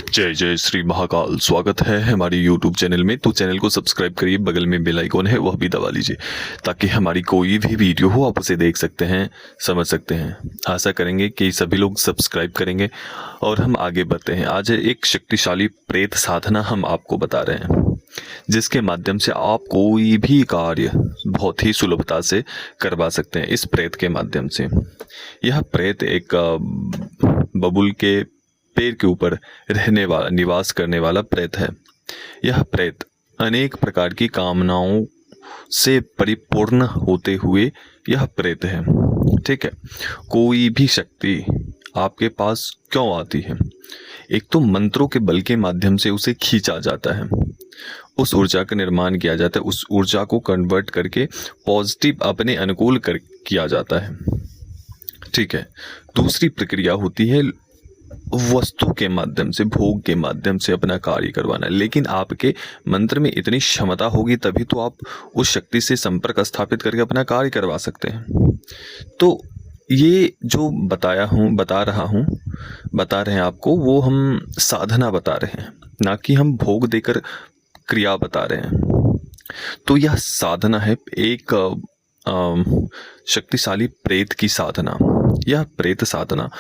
जय जय श्री महाकाल। स्वागत है हमारी YouTube चैनल में। तो चैनल को सब्सक्राइब करिए, बगल में बेल आइकॉन है वह भी दबा लीजिए ताकि हमारी कोई भी वीडियो हो आप उसे देख सकते हैं, समझ सकते हैं। आशा करेंगे कि सभी लोग सब्सक्राइब करेंगे और हम आगे बढ़ते हैं। आज एक शक्तिशाली प्रेत साधना हम आपको बता रहे हैं जिसके माध्यम से आप कोई भी कार्य बहुत ही सुलभता से करवा सकते हैं इस प्रेत के माध्यम से। यह प्रेत एक बबुल के पेड़ के ऊपर रहने वाला, निवास करने वाला प्रेत है। यह प्रेत अनेक प्रकार की कामनाओं से परिपूर्ण होते हुए यह प्रेत है। ठीक है, कोई भी शक्ति आपके पास क्यों आती है? एक तो मंत्रों के बल के माध्यम से उसे खींचा जाता है, उस ऊर्जा का निर्माण किया जाता है, उस ऊर्जा को कन्वर्ट करके पॉजिटिव अपने अनुकूल किया जाता है। ठीक है, दूसरी प्रक्रिया होती है वस्तु के माध्यम से, भोग के माध्यम से अपना कार्य करवाना। लेकिन आपके मंत्र में इतनी क्षमता होगी तभी तो आप उस शक्ति से संपर्क स्थापित करके अपना कार्य करवा सकते हैं। तो ये जो बता रहे हैं आपको, वो हम साधना बता रहे हैं, ना कि हम भोग देकर क्रिया बता रहे हैं। तो यह साधना है एक शक्तिशाली प्रेत की साधना। यह प्रेत साधना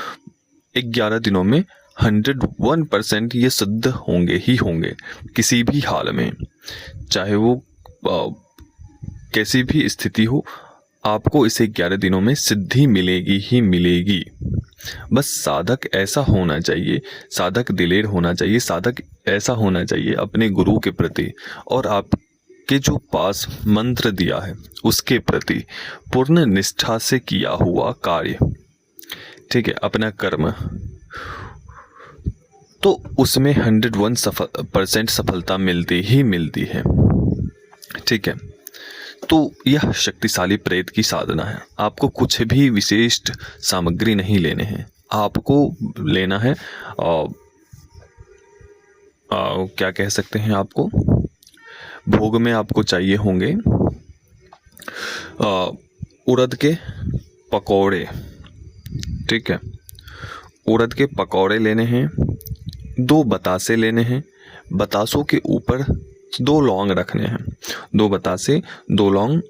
11 दिनों में 101% ये सिद्ध होंगे ही होंगे, किसी भी हाल में, चाहे वो कैसी भी स्थिति हो, आपको इसे 11 दिनों में सिद्धि मिलेगी ही मिलेगी। बस साधक ऐसा होना चाहिए, साधक दिलेर होना चाहिए, साधक ऐसा होना चाहिए अपने गुरु के प्रति और आपके जो पास मंत्र दिया है उसके प्रति पूर्ण निष्ठा से किया हुआ कार्य, ठीक है, अपना कर्म, तो उसमें 101% सफलता मिलती ही मिलती है। ठीक है, तो यह शक्तिशाली प्रेत की साधना है। आपको कुछ भी विशिष्ट सामग्री नहीं लेने हैं, आपको लेना है क्या कह सकते हैं, आपको भोग में आपको चाहिए होंगे उड़द के पकौड़े। ठीक है, उड़द के पकौड़े लेने हैं, 2 बतासे लेने हैं, बतासों के ऊपर 2 लौंग रखने हैं, 2 बतासे 2 लौंग,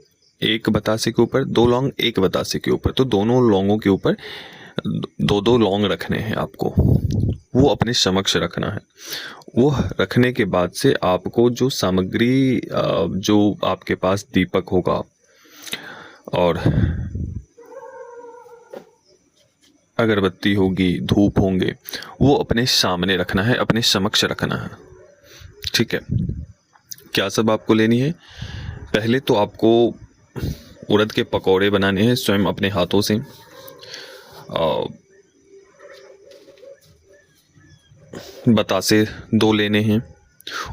1 बतासे के ऊपर 2 लौंग, 1 बतासे के ऊपर, तो दोनों लौंगों के ऊपर 2-2 लौंग रखने हैं आपको, वो अपने समक्ष रखना है। वो रखने के बाद से आपको जो सामग्री, जो आपके पास दीपक होगा और अगरबत्ती होगी, धूप होंगे, वो अपने सामने रखना है, अपने समक्ष रखना है। ठीक है, क्या सब आपको लेनी है? पहले तो आपको उड़द के पकौड़े बनाने हैं स्वयं अपने हाथों से। बतासे 2 लेने हैं,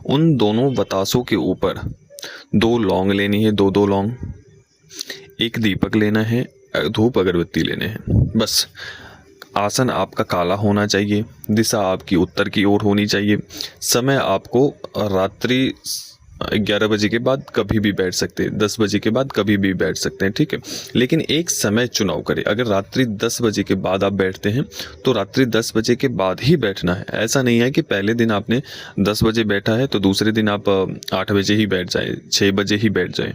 उन दोनों बतासों के ऊपर 2 लौंग लेनी है, 2-2 लौंग, 1 दीपक लेना है, धूप अगरबत्ती लेने हैं। बस आसन आपका काला होना चाहिए, दिशा आपकी उत्तर की ओर होनी चाहिए। समय आपको रात्रि 11 बजे के बाद कभी भी बैठ सकते हैं, 10 बजे के बाद कभी भी बैठ सकते हैं। ठीक है, लेकिन एक समय चुनाव करें। अगर रात्रि 10 बजे के बाद आप बैठते हैं तो रात्रि 10 बजे के बाद ही बैठना है। ऐसा नहीं है कि पहले दिन आपने 10 बजे बैठा है तो दूसरे दिन आप 8 बजे ही बैठ जाए, 6 बजे ही बैठ जाए।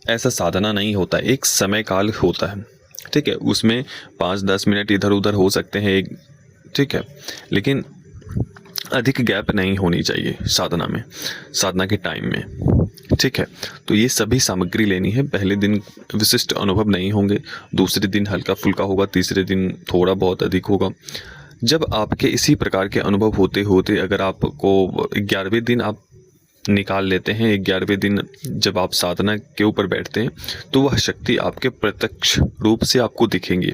ऐसा साधना नहीं होता, एक समय काल होता है। ठीक है, उसमें 5-10 मिनट इधर उधर हो सकते हैं एक, ठीक है, लेकिन अधिक गैप नहीं होनी चाहिए साधना में, साधना के टाइम में। ठीक है, तो ये सभी सामग्री लेनी है। पहले दिन विशिष्ट अनुभव नहीं होंगे, दूसरे दिन हल्का फुल्का होगा, तीसरे दिन थोड़ा बहुत अधिक होगा। जब आपके इसी प्रकार के अनुभव होते होते अगर आपको 11वें दिन आप निकाल लेते हैं, 11वें दिन जब आप साधना के ऊपर बैठते हैं तो वह शक्ति आपके प्रत्यक्ष रूप से आपको दिखेंगी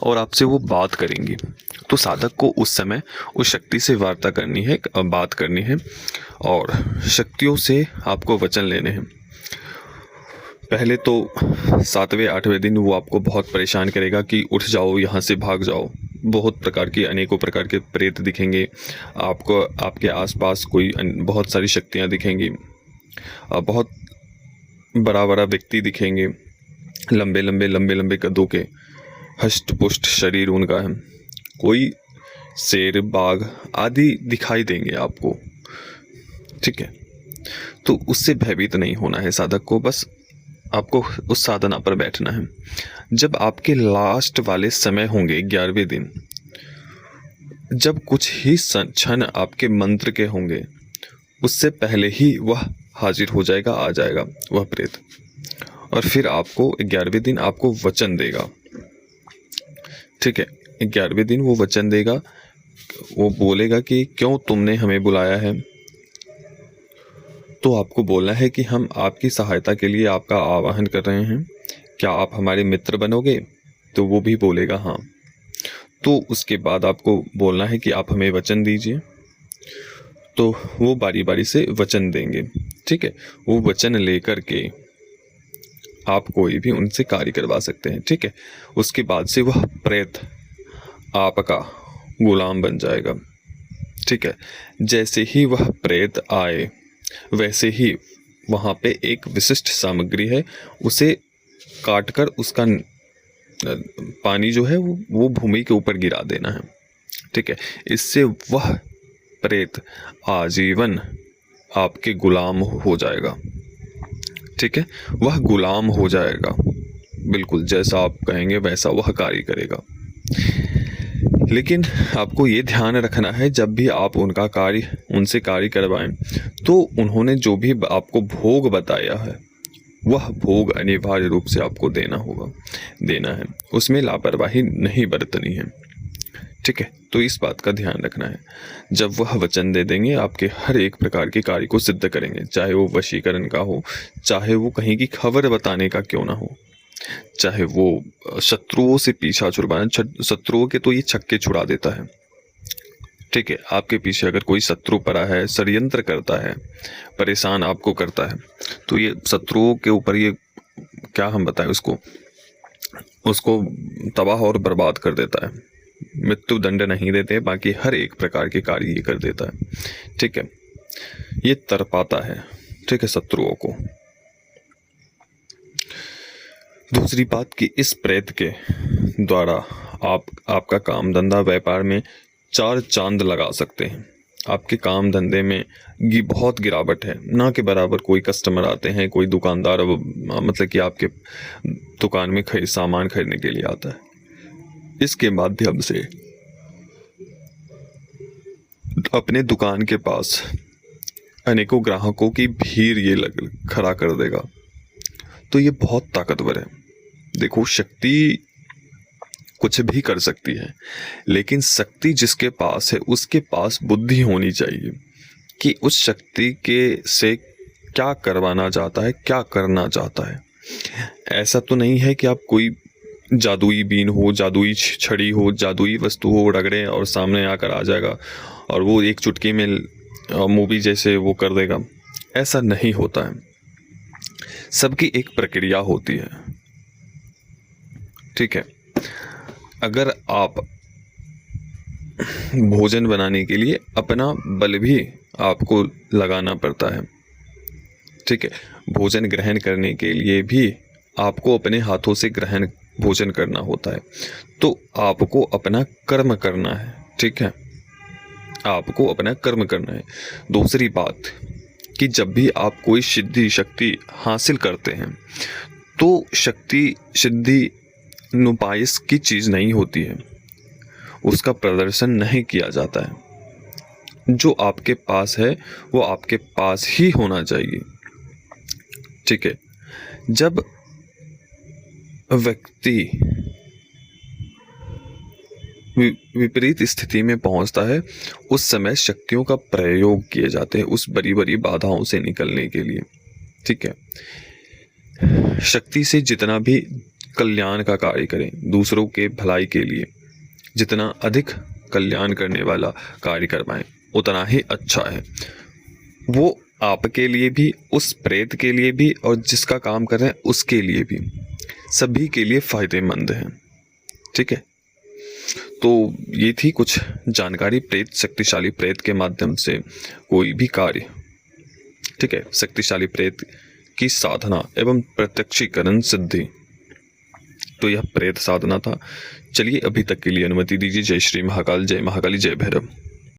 और आपसे वो बात करेंगी। तो साधक को उस समय उस शक्ति से वार्ता करनी है, बात करनी है और शक्तियों से आपको वचन लेने हैं। पहले तो 7वें 8वें दिन वो आपको बहुत परेशान करेगा कि उठ जाओ, यहाँ से भाग जाओ। बहुत प्रकार के, अनेकों प्रकार के प्रेत दिखेंगे आपको, आपके आसपास कोई बहुत सारी शक्तियाँ दिखेंगी, बहुत बड़ा बड़ा व्यक्ति दिखेंगे, लंबे लंबे कदों के, हष्ट पुष्ट शरीर उनका है। कोई शेर, बाघ आदि दिखाई देंगे आपको। ठीक है, तो उससे भयभीत नहीं होना है साधक को, बस आपको उस साधना पर बैठना है। जब आपके लास्ट वाले समय होंगे 11वें दिन, जब कुछ ही क्षण आपके मंत्र के होंगे, उससे पहले ही वह हाजिर हो जाएगा, आ जाएगा वह प्रेत, और फिर आपको 11वें दिन आपको वचन देगा। ठीक है, 11वें दिन वो वचन देगा, वो बोलेगा कि क्यों तुमने हमें बुलाया है। तो आपको बोलना है कि हम आपकी सहायता के लिए आपका आवाहन कर रहे हैं, क्या आप हमारे मित्र बनोगे? तो वो भी बोलेगा हाँ। तो उसके बाद आपको बोलना है कि आप हमें वचन दीजिए। तो वो बारी बारी से वचन देंगे। ठीक है, वो वचन लेकर के आप कोई भी उनसे कार्य करवा सकते हैं। ठीक है, उसके बाद से वह प्रेत आपका गुलाम बन जाएगा। ठीक है, जैसे ही वह प्रेत आए, वैसे ही वहाँ पे एक विशिष्ट सामग्री है, उसे काटकर उसका पानी जो है वो भूमि के ऊपर गिरा देना है। ठीक है, इससे वह प्रेत आजीवन आपके गुलाम हो जाएगा। ठीक है, वह गुलाम हो जाएगा, बिल्कुल जैसा आप कहेंगे वैसा वह कार्य करेगा। लेकिन आपको ये ध्यान रखना है, जब भी आप उनका कार्य उनसे कार्य करवाएं, तो उन्होंने जो भी आपको भोग बताया है, वह भोग अनिवार्य रूप से आपको देना है, उसमें लापरवाही नहीं बरतनी है। ठीक है, तो इस बात का ध्यान रखना है। जब वह वचन दे देंगे, आपके हर एक प्रकार के कार्य को सिद्ध करेंगे, चाहे वो वशीकरण का हो, चाहे वो कहीं की खबर बताने का क्यों ना हो, चाहे वो शत्रुओं से पीछा छुड़वाना। शत्रुओं के तो ये छक्के छुड़ा देता है। ठीक है, आपके पीछे अगर कोई शत्रु पड़ा है, षड्यंत्र करता है, परेशान आपको करता है, तो ये शत्रुओं के ऊपर ये क्या हम बताएं, उसको तबाह और बर्बाद कर देता है। मृत्यु दंड नहीं देते, बाकी हर एक प्रकार के कार्य ये कर देता है। ठीक है, ये तरपाता है। ठीक है, शत्रुओं को। दूसरी बात कि इस प्रेत के द्वारा आपका काम धंधा व्यापार में 4 चांद लगा सकते हैं। आपके काम धंधे में बहुत गिरावट है, ना के बराबर कोई कस्टमर आते हैं, कोई दुकानदार मतलब कि आपके दुकान में सामान खरीदने के लिए आता है। इसके माध्यम से अपने दुकान के पास अनेकों ग्राहकों की भीड़ ये खड़ा कर देगा। तो ये बहुत ताकतवर है। देखो, शक्ति कुछ भी कर सकती है, लेकिन शक्ति जिसके पास है उसके पास बुद्धि होनी चाहिए कि उस शक्ति के से क्या करवाना चाहता है, क्या करना चाहता है। ऐसा तो नहीं है कि आप कोई जादुई बीन हो, जादुई छड़ी हो, जादुई वस्तु हो, रगड़े और सामने आकर आ जाएगा और वो एक चुटकी में मूवी जैसे वो कर देगा। ऐसा नहीं होता है। सबकी एक प्रक्रिया होती है। ठीक है, अगर आप भोजन बनाने के लिए अपना बल भी आपको लगाना पड़ता है। ठीक है, भोजन ग्रहण करने के लिए भी आपको अपने हाथों से भोजन करना होता है। तो आपको अपना कर्म करना है। ठीक है, आपको अपना कर्म करना है। दूसरी बात कि जब भी आप कोई सिद्धि शक्ति हासिल करते हैं, तो शक्ति सिद्धि नुपाइश की चीज़ नहीं होती है, उसका प्रदर्शन नहीं किया जाता है। जो आपके पास है वो आपके पास ही होना चाहिए। ठीक है, जब व्यक्ति विपरीत स्थिति में पहुंचता है, उस समय शक्तियों का प्रयोग किए जाते हैं उस बड़ी बड़ी बाधाओं से निकलने के लिए। ठीक है, शक्ति से जितना भी कल्याण का कार्य करें, दूसरों के भलाई के लिए जितना अधिक कल्याण करने वाला कार्य करवाएं, उतना ही अच्छा है। वो आपके लिए भी, उस प्रेत के लिए भी, और जिसका काम कर रहे हैं उसके लिए भी, सभी के लिए फायदेमंद है। ठीक है, तो ये थी कुछ जानकारी प्रेत, शक्तिशाली प्रेत के माध्यम से कोई भी कार्य। ठीक है, शक्तिशाली प्रेत की साधना एवं प्रत्यक्षीकरण सिद्धि। तो यह प्रेत साधना था। चलिए अभी तक के लिए अनुमति दीजिए। जय श्री महाकाल, जय महाकाली, जय भैरव।